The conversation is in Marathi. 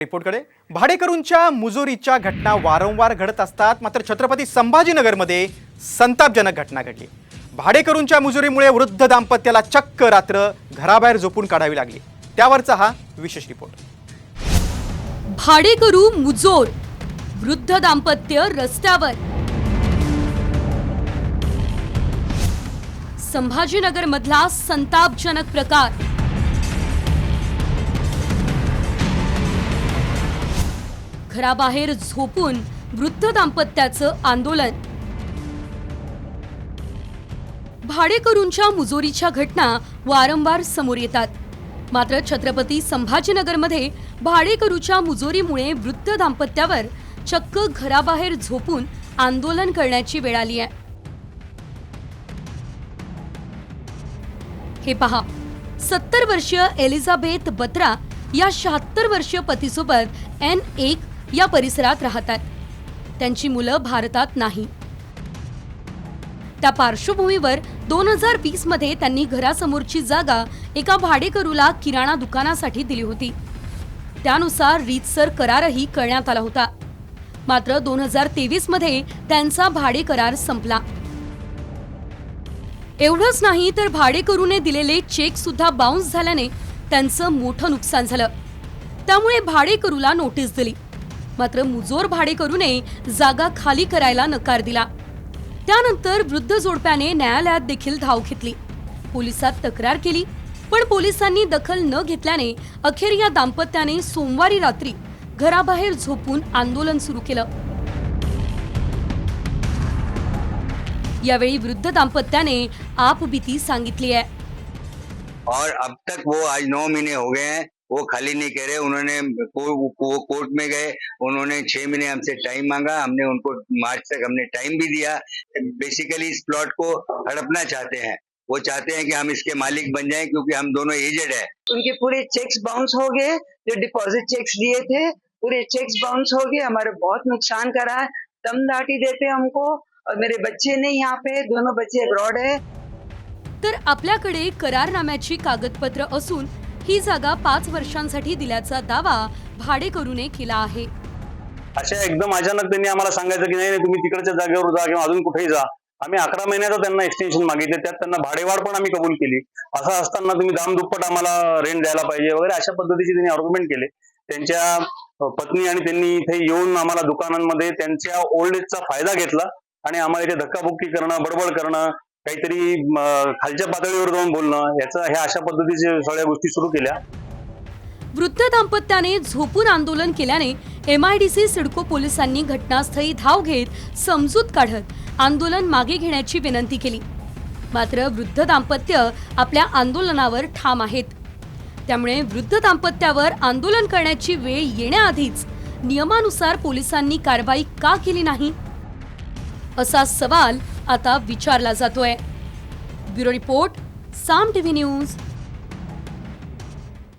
रिपोर्टकडे भाडेकरूंच्या मुजोरीच्या घटना वारंवार घडत असतात. मात्र छत्रपती संभाजीनगरमध्ये संतापजनक घटना घडली. भाडेकरूंच्या मुजोरीमुळे वृद्ध दाम्पत्याला चक्क रात्र घराबाहेर झोपून काढावी लागली. त्यावरचा हा विशेष रिपोर्ट. भाडेकरू मुजोर, वृद्ध दाम्पत्य रस्त्यावर. संभाजीनगर मधला संतापजनक प्रकार. घराबाहेर झोपून वृद्ध दाम्पत्याचं आंदोलन. भाडेकरूंच्या मुजोरीच्या घटना वारंवार समोर येतात. मात्र छत्रपती संभाजीनगरमध्ये भाडेकरूच्या मुजोरीमुळे वृद्ध दाम्पत्यावर चक्क घराबाहेर झोपून आंदोलन करण्याची वेळ आली आहे. हे पहा, 70 वर्षीय एलिझाबेथ बत्रा या 76 वर्षीय पतीसोबत N1 या परिसरात राहतात. त्यांची मुलं भारतात नाही. त्या पार्श्वभूमीवर 2020 मध्ये त्यांनी घरासमोरची जागा एका भाडेकरूला किराणा दुकानासाठी दिली होती. त्यानुसार रीतसर करारही करण्यात आला होता. मात्र 2023 मध्ये त्यांचा भाडे करार संपला. एवढंच नाही तर भाडेकरूने दिलेले चेक सुद्धा बाउन्स झाल्याने त्यांचं मोठं नुकसान झालं. त्यामुळे भाडेकरूला नोटीस दिली. मात्र मुजोर भाडेकरूने जागा खाली करायला नकार दिला. त्यानंतर वृद्ध जोडप्याने न्यायालयात देखील धाव घेतली. पोलिसात तक्रार केली, पण पोलिसांनी दखल न घेतल्याने अखेर या दाम्पत्याने सोमवारी रात्री घराबाहेर झोपून आंदोलन सुरू केलं. यावेळी वृद्ध दाम्पत्याने आपबीती सांगितली आहे. और अब तक वो आज 9 महीने हो गए हैं, वो खाली नहीं कह रहे. उन्होंने वो कोर्ट में गए, उन्होंने 6 महीने हमसे टाइम मांगा. हमने उनको मार्च तक हमने टाइम भी दिया. बेसिकली इस प्लॉट को हड़पना चाहते हैं. वो चाहते हैं कि हम इसके मालिक बन जाएं क्योंकि हम दोनों एजेड हैं. उनके पूरे चेक्स बाउंस हो गए. जो डिपॉजिट चेक्स दिए थे पूरे चेक्स बाउंस हो गए. हमारे बहुत नुकसान करा है. दमदाटी देते हमको. और मेरे बच्चे नहीं यहाँ पे, दोनों बच्चे अब्रॉड है. तर आपल्याकडे करारनाम्याची कागदपत्र असून ही जागा 5 वर्षांसाठी दिल्याचा दावा भाडेकरूने केला आहे. अशा एकदम अचानक त्यांनी आम्हाला सांगायचं की नाही तुम्ही तिकडच्या जागेवर जा किंवा अजून कुठेही जा. आम्ही 11 महिन्याचं त्यांना एक्सटेन्शन मागितले. त्यात त्यांना भाडेवाढ पण आम्ही कबूल केली. असं असताना तुम्ही दामदुप्पट आम्हाला रेंट द्यायला पाहिजे वगैरे अशा पद्धतीचे त्यांनी आर्ग्युमेंट केले. त्यांच्या पत्नी आणि त्यांनी इथे येऊन आम्हाला दुकानांमध्ये त्यांच्या ओल्ड एजचा फायदा घेतला आणि आम्हाला इथे धक्काबुक्की करणं, बडबड करणं, काहीतरी खालच्या पातळीवर जाऊन बोलणं, ह्या अशा पद्धतीचे सगळ्या गोष्टी सुरू केल्या. वृद्ध दाम्पत्याने झोपून आंदोलन केल्याने MIDC सिडको पोलिसांनी घटनास्थळी धाव घेत समजूत काढत आंदोलन मागे घेण्याची विनंती केली. मात्र वृद्ध दाम्पत्य आपल्या आंदोलनावर ठाम आहेत. त्यामुळे वृद्ध दाम्पत्यावर आंदोलन करण्याची वेळ येण्याआधीच नियमानुसार पोलिसांनी कारवाई का केली नाही, असा सवाल आता विचारला जातोय. ब्युरो रिपोर्ट, साम TV न्यूज.